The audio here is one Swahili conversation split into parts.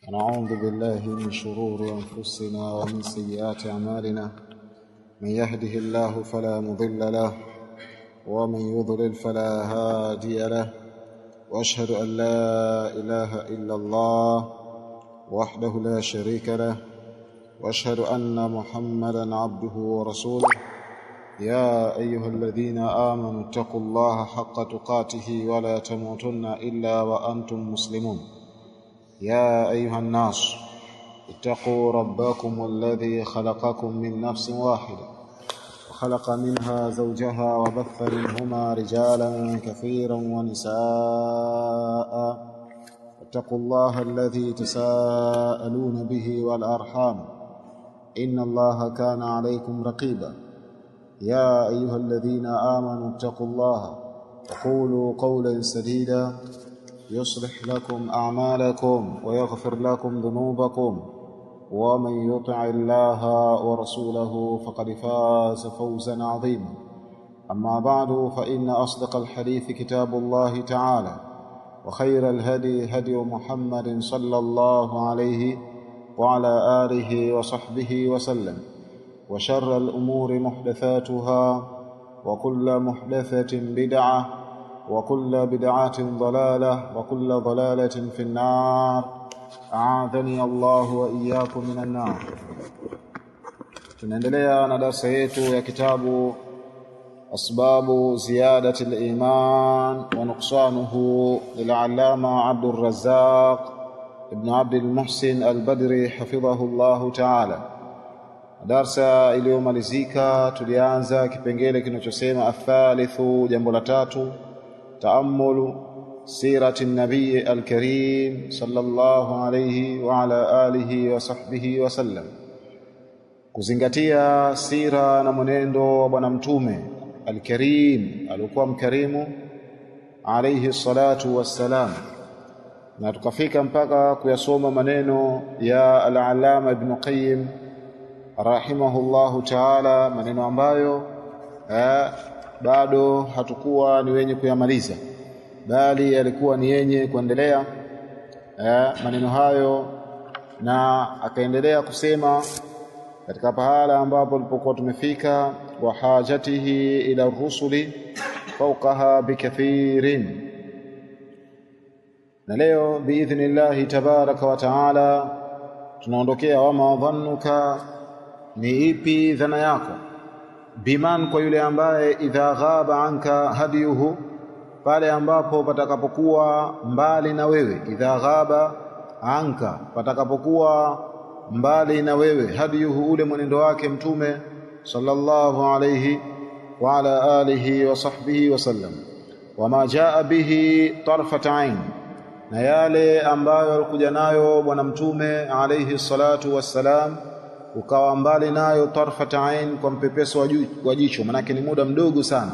ونعوذ بالله من شرور أنفسنا ومن سيئات أعمالنا. من يهده الله فلا مضل له ومن يضلل فلا هادي له، وأشهد أن لا إله إلا الله وحده لا شريك له، وأشهد أن محمدا عبده ورسوله. يا أيها الذين آمنوا اتقوا الله حق تقاته ولا تموتن إلا وأنتم مسلمون. يا أيها الناس اتقوا ربكم الذي خلقكم من نفس واحدة وخلق منها زوجها وبث منهما رجالا كثيرا ونساء. اتقوا الله الذي تساءلون به والأرحام، إن الله كان عليكم رقيبا. يا أيها الذين آمنوا اتقوا الله وقولوا قولا سديدا يصلح لكم أعمالكم ويغفر لكم ذنوبكم، ومن يطع الله ورسوله فقد فاز فوزا عظيما. أما بعد، فإن أصدق الحديث كتاب الله تعالى، وخير الهدي هدي محمد صلى الله عليه وعلى آله وصحبه وسلم، وشر الأمور محدثاتها، وكل محدثة بدعة، وكل بدعة ضلالة، وكل ضلالة في النار. أعاذني الله وإياكم من النار. tunaendelea na darasa yetu ya kitabu asbabu ziyadati al-iman wa nuqsanuhu lil-allama Abdul Razzaq ibn Abdul Muhsin al-Badri hafidhahu Allah ta'ala. Darasa iliyomalizika tulianza kipengele kinachosema athalithu, jambo la tatu, تأمل سيرة النبي الكريم صلى الله عليه وعلى آله وصحبه وسلم. kuzingatia sira na mwenendo wa bwana mtume al-Karim, alikuwa mkarimu alayhi salatu wassalam, na tukafika mpaka kuyasoma maneno ya al-Allama Ibn Qayyim rahimahullahu ta'ala, maneno ambayo bado hatukuwa ni wenye kuyamaliza, bali yalikuwa ni yenye kuendelea maneno hayo. Na akaendelea kusema katika pahala ambapo tulipokuwa tumefika, wa hajatihi ila rusuli fawqaha bikathirin. Na leo biidhnillah tabaraka wa taala tunaondokea wama dhannuka, ni ipi dhana yako, biman, kwa yule ambaye idha ghaba anka hadiyuhu, pale ambapo patakapokuwa mbali na wewe, idha ghaba anka, patakapokuwa mbali na wewe, hadiyuhu, ule mwenendo wake mtume sallallahu alayhi wa ala alihi wa sahbihi wasallam, wama jaa bihi tarfat ain, na yale ambayo alikuja nayo bwana mtume alayhi salatu wassalam, ukawa mbali nayo tarfat ain, kwa mpepeso wa jicho, manake ni muda mdogo sana.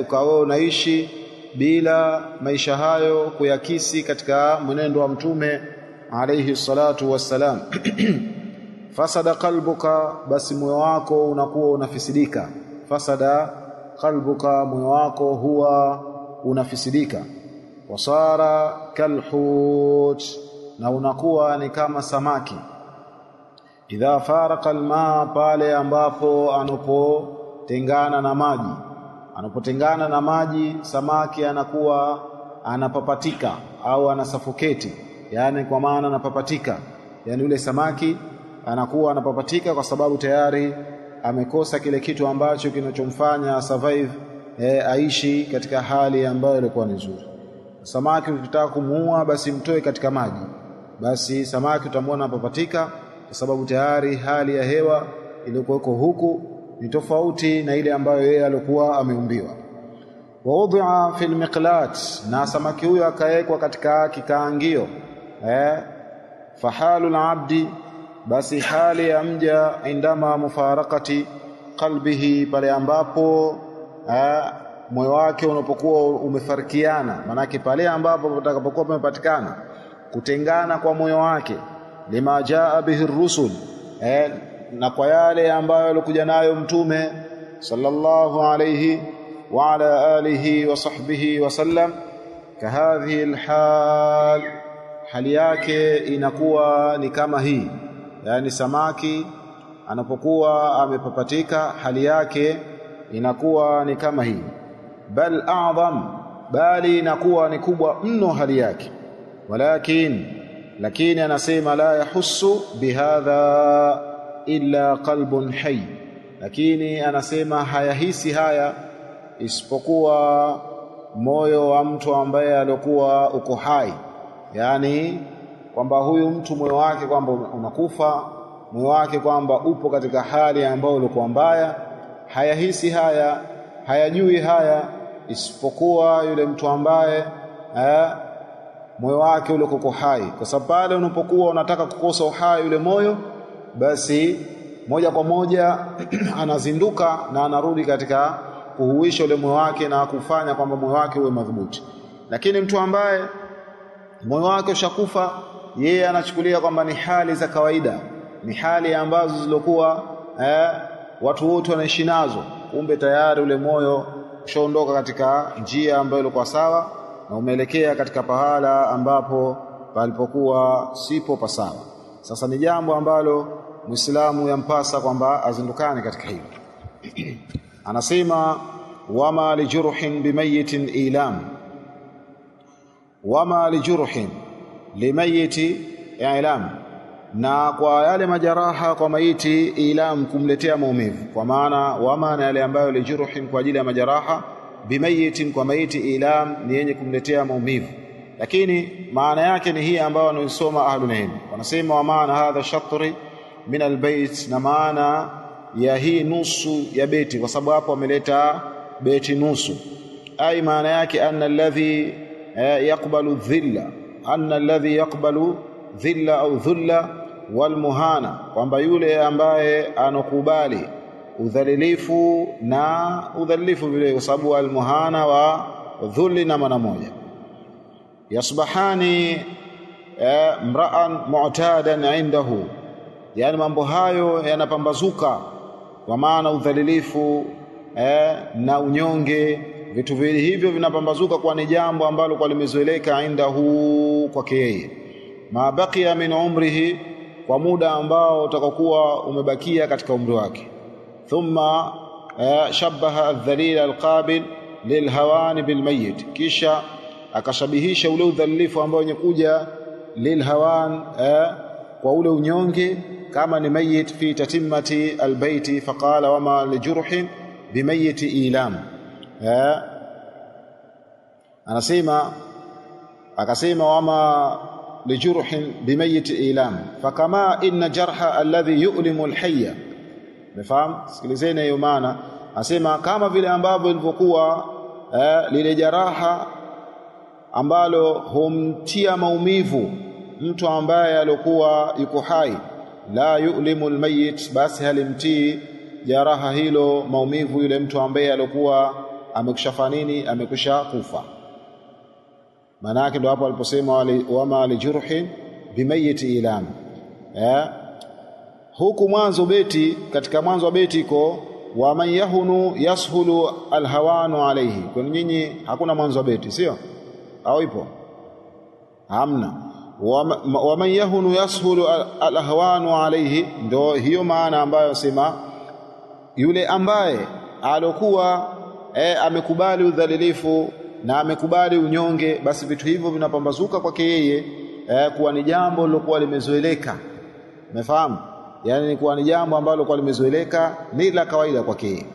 Ukawa unaishi bila maisha hayo kuyakisi katika mwenendo wa mtume alayhi salatu wassalam. Fasada qalbuka, basi moyo wako unakuwa unafisidika. Fasada qalbuka, moyo wako huwa unafisidika. Wasara kalhut, na unakuwa ni kama samaki. Idha farqa alma, pale ambapo anapotengana na maji. Anapotengana na maji, samaki anakuwa anapapatika au anasafoketi, yani kwa maana anapapatika, yani yule samaki anakuwa anapapatika kwa sababu tayari amekosa kile kitu ambacho kinachomfanya survive, aishi katika hali ambayo ilikuwa nzuri. Samaki ukitaka kumuua, basi mtoe katika maji, basi samaki utamwona anapapatika, kwa sababu tayari hali ya hewa iliyokuwa huku ni tofauti na ile ambayo yeye alikuwa ameumbiwa. Wa udhi'a fil miqlat, na samaki huyo akawekwa katika kikaangio. Fahalul abdi, basi hali ya mja, indama mufarakati qalbihi, pale ambapo moyo wake unapokuwa umefarikiana, manake pale ambapo utakapokuwa umepatikana kutengana kwa moyo wake, lima jaa bihi rusul, na kwa yale ambayo alikuja nayo mtume sallallahu alayhi wa ala alihi wa sahbihi wasallam. Kahadhihi alhal, hali yake inakuwa ni kama hii, yani samaki anapokuwa amepapatika hali yake inakuwa ni kama hii, bal a'zam, bali inakuwa ni kubwa mno hali yake. Lakini anasema la yahussu bihadha illa qalbun hayy, lakini anasema hayahisi haya isipokuwa moyo wa mtu ambaye alikuwa uko hai, yani kwamba huyu mtu moyo wake kwamba unakufa, moyo wake kwamba upo katika hali ambayo ulikuwa mbaya, hayahisi haya, hayajui haya isipokuwa yule mtu ambaye moyo wake ule uko hai. Kwa sababu pale unapokuwa unataka kukosa uhai yule moyo, basi moja kwa moja anazinduka na anarudi katika kuhuisha ule moyo wake na kufanya kwamba moyo wake uwe madhubuti. Lakini mtu ambaye moyo wake ushakufa, yeye anachukulia kwamba ni hali za kawaida, ni hali ambazo zilokuwa watu wote wanaishi nazo, kumbe tayari ule moyo ushaondoka katika njia ambayo ilikuwa sawa na umeelekea katika pahala ambapo palipokuwa sipo pasawa. Sasa ni jambo ambalo Muislamu yampasa kwamba azindukane katika hilo. Anasema wama lijurhin bimayitin ilam, wama lijurhin limayiti ilam, na kwa yale majaraha kwa maiti ilam, kumletea maumivu. Kwa maana wama na yale ambayo lijurhin kwa ajili ya majaraha, bimayitin kwa maiti ilam ni yenye kumletea maumivu. Lakini maana yake ni hii ambayo wanaisoma ahlul ilm, wanasema wa maana hadha shatri min albayt, na maana ya hii nusu ya beti, kwa sababu hapo wameleta beti nusu. Ai maana yake anna alladhi yaqbalu dhilla, anna alladhi yaqbalu dhilla au dhulla wal muhana, kwamba yule ambaye anokubali udhalilifu na udhalilifu vile, kwa sababu al muhana wa dhulli na maana moja. Yasbahani mra'an mu'tadan indahu, yani mambo hayo yanapambazuka, kwa maana udhalilifu na unyonge, vitu vile hivyo vinapambazuka kwa ni jambo ambalo kwa limezoeleka indahu kwake yeye, ma baqiya min umrihi, kwa muda ambao utakokuwa umebakia katika umri wake. Thumma shabbaha adh-dhalil al-qabil lilhawani bilmayit, kisha akashabihisha ule udhalilifu ambao wenye kuja lilhawan, kwa ule unyonge, kama ni mayit fi tatimmati albayti, faqala wama lijurhin bimayiti ilam. Anasema akasema wama lijurhin bimayiti ilam, fakama inna jarha alladhi yu'limu alhayya. Mfahamu? Sikilizeni hiyo maana. Anasema kama vile ambavyo ilivyokuwa lile jaraha ambalo humtia maumivu mtu ambaye alikuwa yuko hai, la yu'limu almayyit, basi halimtii jaraha hilo maumivu yule mtu ambaye alikuwa amekushafa nini, amekusha kufa. Maana yake ndio hapo aliposema wama lijurhin bimayiti ilam. Huku mwanzo beti, katika mwanzo wa beti iko wa man yahunu yashulu alhawanu alayhi. Kwa nyinyi hakuna mwanzo wa beti, sio? Au ipo? Hamna. Wa man yahunu yashulu alahwanu alayhi, ndio hiyo maana ambayo sema yule ambaye alokuwa amekubali udhalilifu na amekubali unyonge, basi vitu hivyo vinapambazuka kwake yeye kuwa ni jambo lilokuwa limezoeleka. Umefahamu? Yani ni kuwa ni jambo ambalo kwa limezoeleka, ni la kawaida kwake yeye.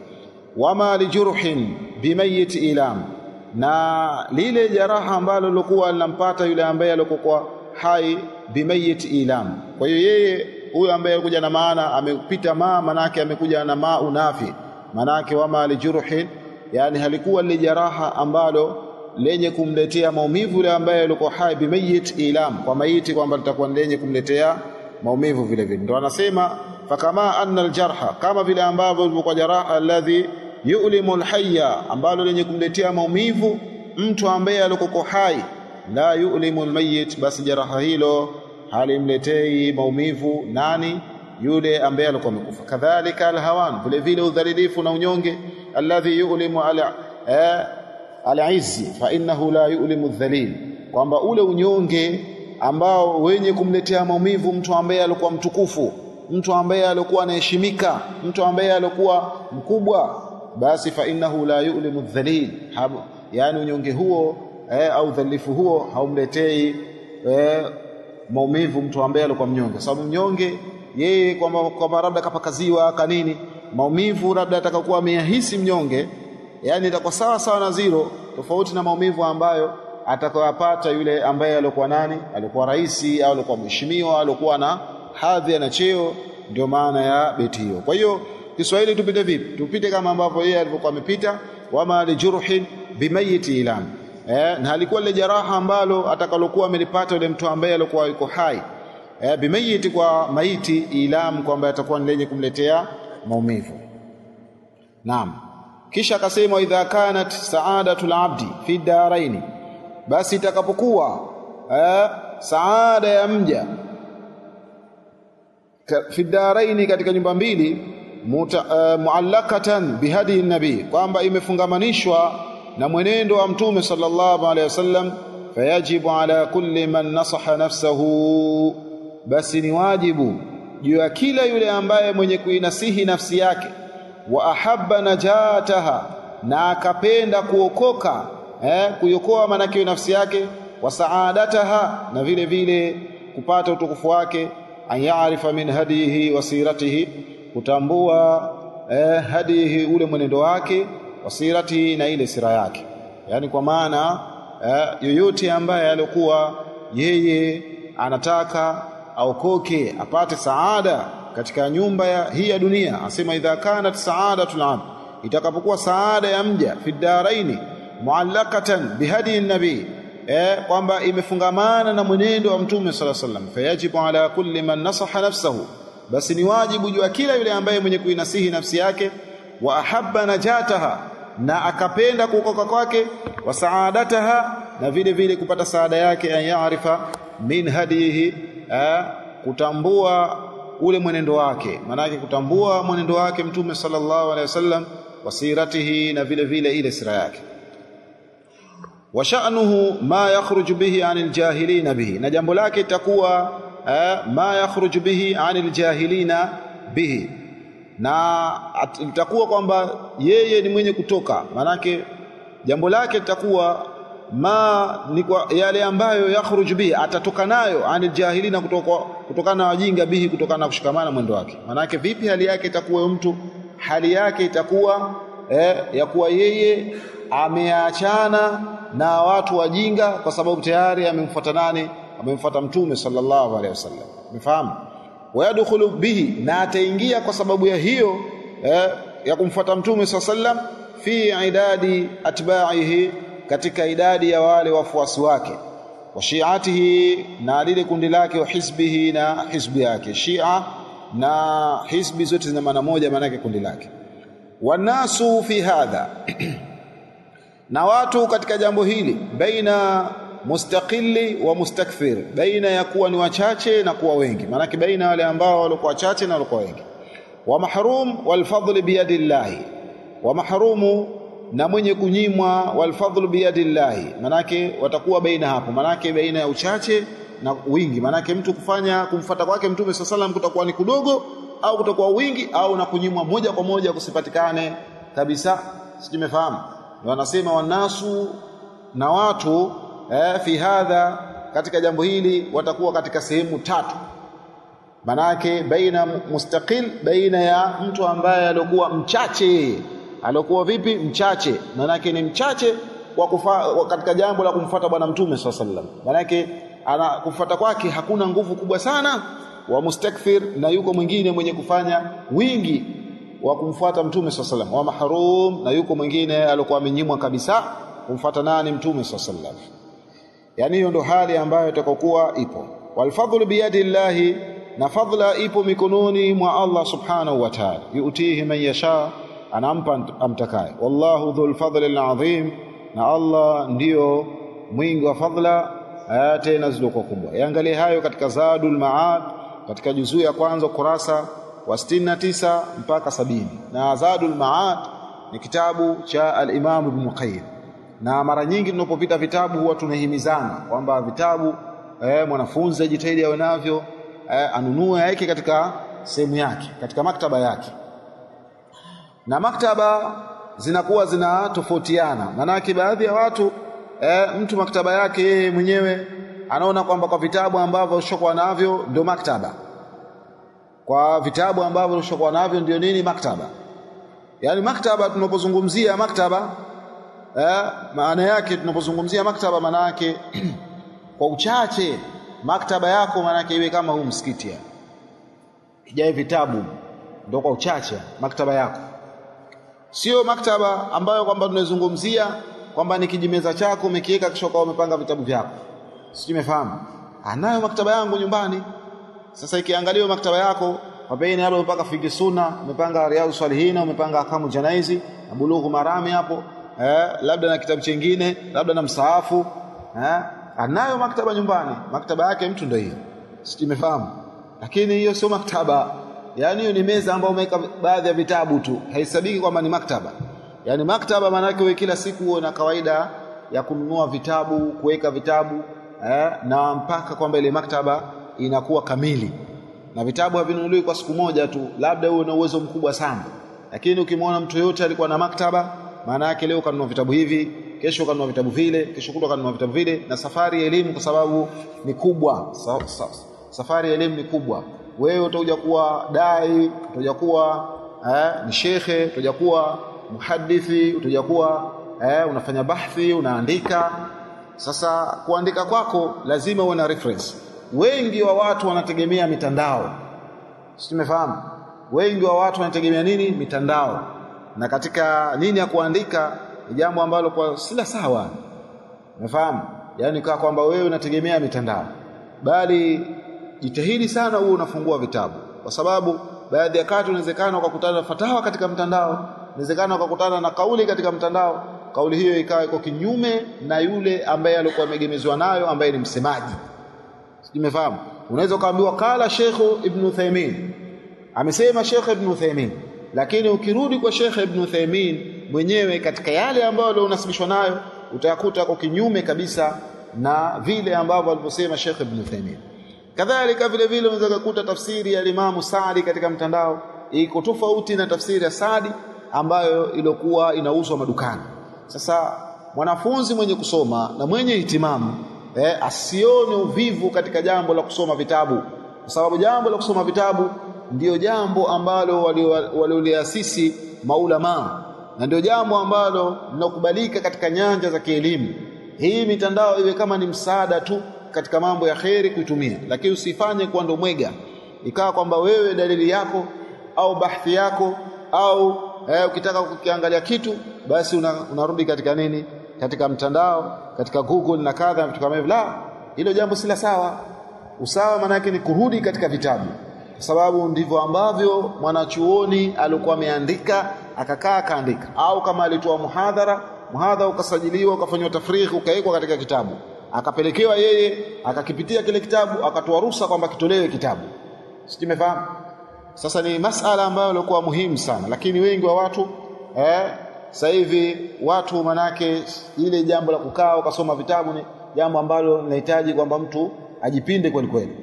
Wama lijurhin bimayit ilam, na lile jaraha ambalo lilokuwa linampata yule ambaye alikuwa hai, bimayit ilam. Kwa hiyo yeye huyo ambaye alikuja na maana amepita manake amekuja na unafi, manake wama lijurhin, yani halikuwa lile jaraha ambalo lenye kumletea maumivu yule ambaye alikuwa hai, bimayit ilam, kwa maiti kwamba litakuwa lenye kumletea maumivu vile vile. Ndio anasema fakama anna aljarha, kama vile ambavyo ilikuwa jaraha alladhi yu'limu alhayya, ambalo lenye kumletea maumivu mtu ambaye alikuwa hai, la yu'limu almayyit, basi jaraha hilo halimletei maumivu nani? Yule ambaye alikuwa amekufa. Kadhalika alhawan, vile vile udhalilifu na unyonge, alladhi yu'limu al'izzi fa innahu la yu'limu adh-dhalil, kwamba ule unyonge ambao wenye kumletea maumivu mtu ambaye alikuwa mtukufu, mtu ambaye alikuwa anaheshimika, mtu ambaye alikuwa mkubwa, basi fa innahu la yu'limu dhalil, yani unyonge huo au dhalifu huo haumletei maumivu mtu ambaye alikuwa mnyonge. Sababu mnyonge yeye kwamba labda kapakaziwa kanini, maumivu labda atakayokuwa ameyahisi mnyonge, yani itakuwa sawa sawa na zero, tofauti na maumivu ambayo atakayopata yule ambaye alikuwa nani, alikuwa rais au alikuwa mheshimiwa, alikuwa na hadhi na cheo. Ndio maana ya beti hiyo. Kwa hiyo Kiswahili tupite vipi? Tupite kama ambavyo yeye alivyokuwa amepita, wama lijurhin bimayiti ilam. Na alikuwa ile jeraha ambalo atakalokuwa amelipata yule mtu ambaye alikuwa yuko hai, bimayiti kwa maiti, ilam kwamba atakuwa ni lenye kumletea maumivu. Naam. Kisha akasema idha kanat saadatul abdi fi daraini, basi itakapokuwa saada ya mja fi daraini, katika nyumba mbili, muallakatan bihadi nabii, kwamba imefungamanishwa na mwenendo wa mtume sallallahu alaihi wasallam, fayajibu ala kulli man nasaha nafsahu, basi ni wajibu juu ya kila yule ambaye mwenye kuinasihi nafsi yake, wa ahabba najataha, na akapenda kuokoka, kuiokoa manake nafsi yake, wa saadataha, na vile vile kupata utukufu wake, an yaarifa min hadihi wa siratihi, kutambua hadihi ule mwenendo wake, wa siratihi, na ile sira yake. Yani kwa maana yoyote ambaye alikuwa yeye anataka aokoke apate saada katika nyumba hii ya dunia, asema idha kanat saadatul abd, itakapokuwa saada ya mja fi daraini muallakatan bihadi nabii, kwamba imefungamana na mwenendo wa mtume sallallahu alaihi wasallam, fayajibu ala kulli man nasaha nafsahu, basi ni wajibu juu ya kila yule ambaye mwenye kuinasihi nafsi yake, wa ahabba najataha, na akapenda kuokoka kwake, wa saadataha, na vile vile kupata saada yake, an yaarifa min hadihi, kutambua ule mwenendo wake, maana yake kutambua mwenendo wake mtume sallallahu alaihi wasallam, wasiratihi, na vile vile ile sira yake. Wa sha'nuhu ma yakhruju bihi anil jahilina bihi, na jambo lake itakuwa ma yakhruju bihi anil jahilina bihi, na itakuwa kwamba yeye ni mwenye kutoka, maana yake jambo lake litakuwa ni kwa yale ambayo yakhruju bihi, atatoka nayo, anil jahilina, kutokana na wajinga, bihi, kutokana na kushikamana mwendo wake. Maana yake vipi hali yake itakuwa mtu, hali yake itakuwa ya kuwa yeye ameachana na watu wajinga, kwa sababu tayari amemfuata nani? Amemfuata mtume sallallahu alaihi wasallam. Umefahamu? Wayadkhulu bihi, na ataingia kwa sababu ya hiyo ya kumfuata mtume sallallahu alaihi wasallam, fi idadi atba'ihi, katika idadi ya wale wafuasi wake, wa shi'atihi, na lile kundi lake, wa hizbihi, na hizbi yake. Shia na hizbi zote zina maana moja, maana yake kundi lake. Wanasu fi hadha na watu katika jambo hili, baina mustaqilli wa mustakthir, baina ya kuwa ni wachache na kuwa wengi, maana yake baina wale ambao walikuwa wachache na walikuwa wengi. Wa mahrum wal fadl biyadillahi, wa mahrumu, na mwenye kunyimwa, wal fadl biyadillahi, maana yake watakuwa baina hapo, maana yake baina ya uchache na wingi. Maana yake mtu kumfuata kwake mtume sallallahu alaihi wasallam kutakuwa ni kudogo au kutakuwa wingi, au na kunyimwa moja kwa moja kusipatikane kabisa. Sijimefahamu? Wanasema wanasu, na watu fi hadha, katika jambo hili watakuwa katika sehemu tatu. Manake baina mustaqil, baina ya mtu ambaye alikuwa mchache. Alikuwa vipi mchache? Manake ni mchache katika jambo la kumfuata bwana mtume sallallahu alaihi wasallam, manake kufuata kwake hakuna nguvu kubwa sana. Wa mustakthir, na yuko mwingine mwenye kufanya wingi wa kumfuata mtume sallallahu alaihi wasallam. Wa mahrum, na yuko mwingine alikuwa amenyimwa kabisa kumfuata nani? Mtume sallallahu alaihi wasallam. Yani hiyo ndo hali ambayo itakokuwa ipo. Wal fadlu biyadillahi, na fadla ipo mikononi mwa Allah subhanahu wa ta'ala, yuutihi man yasha, anampa amtakaye. Wallahu dhul fadli alazim, na Allah ndio mwingi wa fadla tena zilizokuwa kubwa. Yaangalie hayo katika Zadul Maad, katika juzuu ya kwanza kurasa wa 69 mpaka 70. Na Zadul Maad ni kitabu cha al-Imam Ibn Qayyim, na mara nyingi tunapopita vitabu huwa tunahimizana kwamba vitabu mwanafunzi ajitahidi awe navyo, anunue yake katika sehemu yake, katika maktaba yake. Na maktaba zinakuwa zinatofautiana, maana baadhi ya watu mtu maktaba yake yeye mwenyewe anaona kwamba kwa vitabu ambavyo ushokuwa navyo ndio maktaba, kwa vitabu ambavyo ushokuwa navyo ndio nini maktaba. Yani maktaba, tunapozungumzia maktaba maana yake, tunapozungumzia maktaba maana yake kwa uchache maktaba yako maana yake iwe kama huu msikiti, ijae vitabu, ndio kwa uchache maktaba yako. Sio maktaba ambayo kwamba tunazungumzia kwamba ni kijimeza chako umekiweka kisha kwa umepanga vitabu vyako. Sisi tumefahamu. Anayo maktaba yangu nyumbani. Sasa ikiangaliwa maktaba yako, pembeni hapo umepanga fiqh sunna, umepanga riyadhus salihin, umepanga ahkamu janaizi, bulughu marami hapo, labda na kitabu kingine, labda na msaafu, anayo maktaba nyumbani. Maktaba yake mtu ndio hiyo. Sisi tumefahamu. Lakini hiyo sio maktaba. Yani hiyo ni meza ambayo umeweka baadhi ya vitabu tu, haisabiki kwamba ni maktaba. Yani maktaba maana yake wewe kila siku uwe na kawaida ya kununua vitabu, kuweka vitabu, na mpaka kwamba ile maktaba inakuwa kamili. Na vitabu havinunuliwi kwa siku moja tu, labda uwe na uwezo mkubwa sana. Lakini ukimwona mtu yote alikuwa na maktaba, maana yake leo kanunua vitabu hivi, kesho kanunua vitabu vile, kesho kutwa kanunua vitabu vile. Na safari ya elimu kwa sababu ni kubwa, safari ya elimu ni kubwa. Wewe utakuja kuwa dai, utakuja kuwa ni shekhe, utakuja kuwa muhadithi, utakuja kuwa unafanya bahthi, unaandika. Sasa kuandika kwako lazima uwe na reference. Wengi wa watu wanategemea mitandao. Sisi tumefahamu. Wengi wa watu wanategemea nini? Mitandao. Na katika nini ya kuandika ni jambo ambalo kwa sila sawa. Umefahamu? Yaani kwa kwamba wewe unategemea mitandao. Bali jitahidi sana uwe unafungua vitabu. Kwa sababu baadhi ya wakati unawezekana ukakutana na fatawa katika mtandao, inawezekana ukakutana na kauli katika mtandao, kauli hiyo ikawa iko kinyume na yule ambaye alikuwa amegemezwa nayo, ambaye ni msemaji. Umefahamu? Unaweza kaambiwa kala Sheikh Ibn Uthaymeen, amesema Sheikh Ibn Uthaymeen, lakini ukirudi kwa Sheikh Ibn Uthaymeen mwenyewe katika yale ambayo unasibishwa nayo utakuta kwa kinyume kabisa na vile ambavyo alivyosema Sheikh Ibn Uthaymeen. Kadhalika vile vile unaweza kukuta tafsiri ya Imam Saadi katika mtandao iko tofauti na tafsiri ya Saadi ambayo ilikuwa inauzwa madukani. Sasa mwanafunzi mwenye kusoma na mwenye ihtimamu asione uvivu katika jambo la kusoma vitabu, kwa sababu jambo la kusoma vitabu ndio jambo ambalo walioliasisi maulama, na ndio jambo ambalo linakubalika katika nyanja za kielimu. Hii mitandao iwe kama ni msaada tu katika mambo ya kheri kuitumia, lakini usifanye kwa ndo mwega ikawa kwamba wewe dalili yako au bahthi yako au ukitaka kukiangalia kitu basi unarudi katika nini, katika mtandao, katika Google na kadha vitu kama hivyo. La, hilo jambo si la sawa. Usawa maana yake ni kurudi katika vitabu, kwa sababu ndivyo ambavyo mwanachuoni alikuwa ameandika, akakaa akaandika. Au kama alitoa muhadhara ukasajiliwa, ukafanywa tafrighi, ukawekwa katika kitabu, akapelekewa yeye, akakipitia kile kitabu, akatoa ruhusa kwamba kitolewe kitabu. Simefahamu? Sasa ni masala ambayo ilikuwa muhimu sana, lakini wengi wa watu sasa hivi watu manake ile jambo la kukaa ukasoma vitabu ni jambo ambalo linahitaji kwamba mtu ajipinde kweli kweli.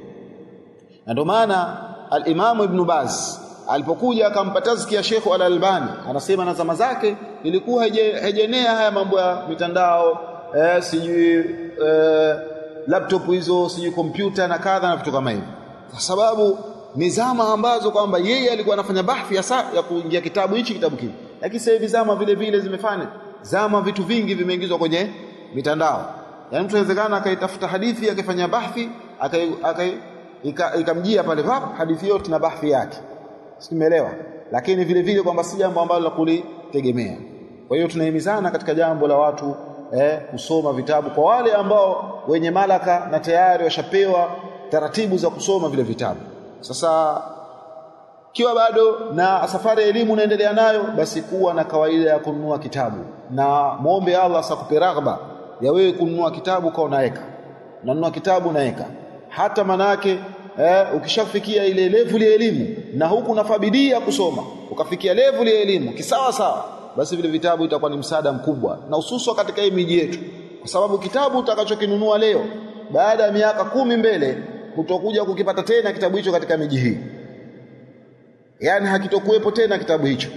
Na ndio maana al-Imam Ibn Baz alipokuja akampa tazkia Sheikh Al-Albani, anasema na zama zake ilikuwa haijenea haya mambo ya mitandao, sijui laptop hizo, sijui kompyuta na kadha na vitu kama hivyo, kwa sababu ni zama ambazo kwamba yeye alikuwa anafanya bahthi ya kuingia kitabu hichi kitabu kile. Lakini sasa hivi zama vile vile zimefanya zama, vitu vingi vimeingizwa kwenye mitandao. Yaani mtu inawezekana akaitafuta hadithi akifanya bahthi ikamjia pale hadithi yote na bahthi yake. Simeelewa? Lakini vile vile kwamba si jambo ambalo la kulitegemea. Kwa hiyo tunahimizana katika jambo la watu kusoma vitabu, kwa wale ambao wenye malaka na tayari washapewa taratibu za kusoma vile vitabu. Sasa kiwa bado na safari ya elimu unaendelea nayo, basi kuwa na kawaida ya kununua kitabu, na muombe Allah asakupe raghba ya wewe kununua kitabu kwa unanunua kitabu unaweka. Hata manake ukishafikia ile level ya elimu na huku unafabidia kusoma, ukafikia level ya elimu kisawa sawa, basi vile vitabu itakuwa ni msaada mkubwa, na hususan katika hii miji yetu, kwa sababu kitabu utakachokinunua leo baada ya miaka 10 mbele kutokuja kukipata tena kitabu hicho katika miji hii. Yani hakitokuwepo tena kitabu hicho,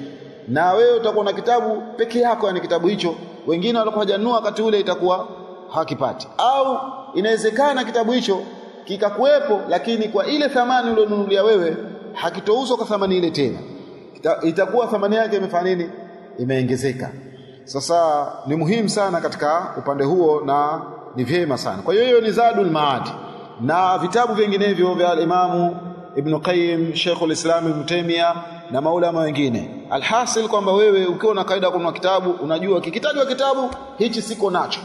na wewe utakuwa na kitabu peke yako, yani kitabu hicho wengine walikuwa hajanunua wakati ule itakuwa hakipati. Au inawezekana kitabu hicho kikakuwepo, lakini kwa ile thamani ulionunulia wewe hakitouzwa kwa thamani ile tena, itakuwa thamani yake imefanya nini, imeongezeka. Sasa ni muhimu sana katika upande huo na ni vyema sana. Kwa hiyo ni Zadul Maad na vitabu vinginevyo vya Imamu Ibn Qayyim, Sheikhul Islam Ibn Taymiyyah na maulama wengine. Alhasil kwamba wewe ukiwa na kaida kununua kitabu, unajua kikitajwa kitabu hichi siko nacho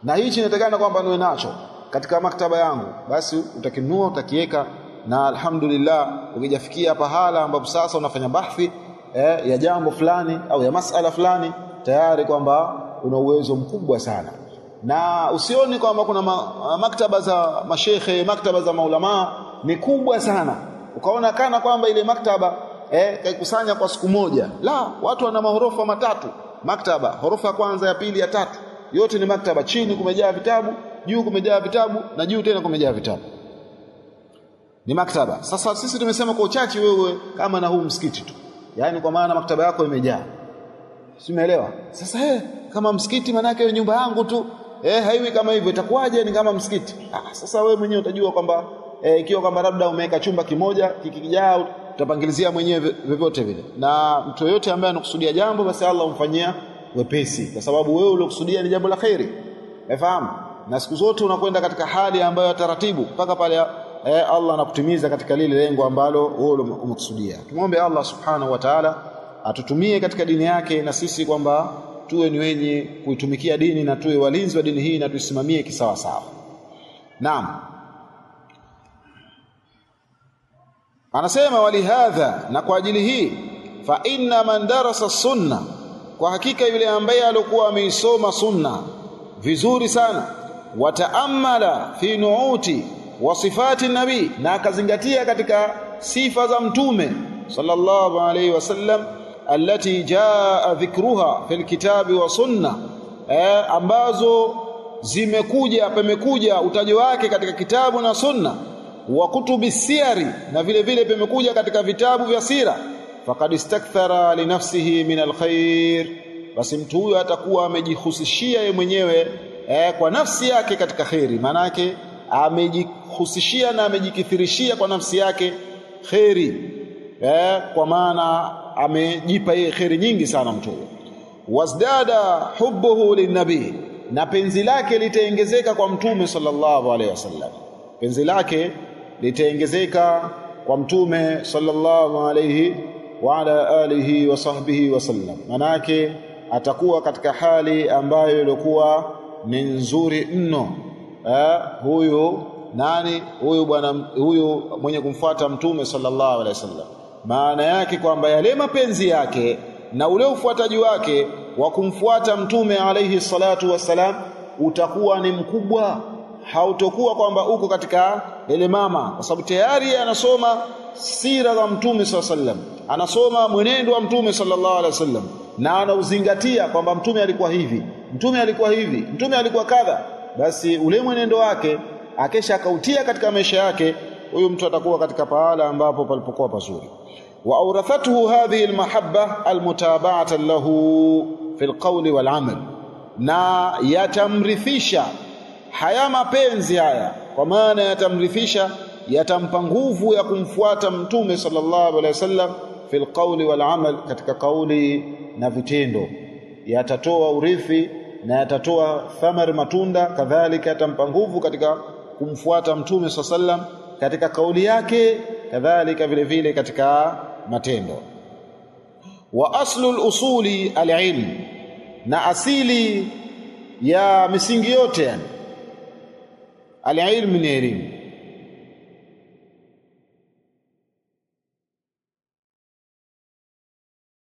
na hichi inatakana kwamba niwe nacho katika maktaba yangu, basi utakinunua, utakiweka, na alhamdulillah ukijafikia pahala ambapo sasa unafanya bahthi ya jambo fulani au ya masala fulani, tayari kwamba una uwezo mkubwa sana. Na usioni kwamba kuna maktaba za mashekhe, maktaba za maulama ni kubwa sana ukaona kana kwamba ile maktaba kaikusanya kwa siku moja. La, watu wana mahorofa matatu maktaba, horofa ya kwanza, ya pili, ya tatu, yote ni maktaba. Chini kumejaa vitabu, juu kumejaa vitabu, na juu tena kumejaa vitabu, ni maktaba. Sasa sisi tumesema kwa uchache wewe kama na huu msikiti tu, yani kwa maana maktaba yako imejaa, simeelewa. Sasa kama msikiti maana yake nyumba yangu tu haiwi kama hivyo, itakuwaje ni kama msikiti? Sasa wewe mwenyewe utajua kwamba ikiwa kwamba labda umeweka chumba kimoja kikijaa, utapangilizia mwenyewe vyovyote vile. Na mtu yote ambaye anakusudia jambo, basi Allah umfanyia wepesi, kwa sababu wewe uliokusudia ni jambo la khairi, umefahamu. Na siku zote unakwenda katika hali ambayo taratibu mpaka pale Allah anakutimiza katika lile lengo ambalo wewe umekusudia. Tumuombe Allah subhanahu wa ta'ala atutumie katika dini yake, na sisi kwamba tuwe ni wenye kuitumikia dini na tuwe walinzi wa dini hii na tuisimamie kisawa sawa. Naam. Anasema walihadha, na kwa ajili hii, fa inna man darasa sunna, kwa hakika yule ambaye alikuwa ameisoma sunna vizuri sana, wataamala fi nuuti wa sifati nabii, na akazingatia katika sifa za mtume sallallahu alayhi wasallam, allati jaa dhikruha fil kitabi wa sunna, ambazo pamekuja utajo wake katika kitabu na sunna, wa kutubi siyari, na vile vile pamekuja katika vitabu vya sira. Faqad istakthara li nafsihi min alkhair, basi mtu huyo atakuwa amejihusishia yeye mwenyewe kwa nafsi yake katika khairi. Maana yake amejihusishia na amejikithirishia kwa nafsi yake khairi, kwa maana amejipa yeye khairi nyingi sana mtu huyo. Wasdada hubbuhu linnabii, na penzi lake litaongezeka kwa mtume sallallahu alaihi wasallam, penzi lake litaongezeka kwa mtume sallallahu alaihi wa ala alihi wa sahbihi wasallam. Manake atakuwa katika hali ambayo ilikuwa ni nzuri mno. Huyu nani? Huyu bwana, huyu mwenye kumfuata mtume sallallahu alaihi wasallam. Maana yake kwamba yale mapenzi yake na ule ufuataji wake wa kumfuata mtume alaihi salatu wassalam utakuwa ni mkubwa. Hautokuwa kwamba uko katika ile mama, kwa sababu tayari anasoma sira za mtume sallallahu alaihi wasallam, anasoma mwenendo wa mtume sallallahu alaihi wasallam, na anauzingatia kwamba mtume alikuwa hivi, mtume alikuwa hivi, mtume alikuwa kadha. Basi ule mwenendo wake akesha akautia katika maisha yake, huyu mtu atakuwa katika pahala ambapo palipokuwa pazuri. Wa awrathatuhu hadhihi almahabba almutaba'ata lahu fil qawli wal amal, na yatamrithisha haya mapenzi haya, kwa maana yatamrithisha, yatampa nguvu ya kumfuata mtume sallallahu alaihi wasallam fil qawli wal amal, katika kauli na vitendo. Yatatoa urithi na yatatoa thamari, matunda. Kadhalika yatampa nguvu katika kumfuata mtume sallallahu alaihi wasallam katika kauli yake, kadhalika vile vile katika matendo. Wa aslul usuli alilm, na asili ya misingi yote, yani alilm ni elimu.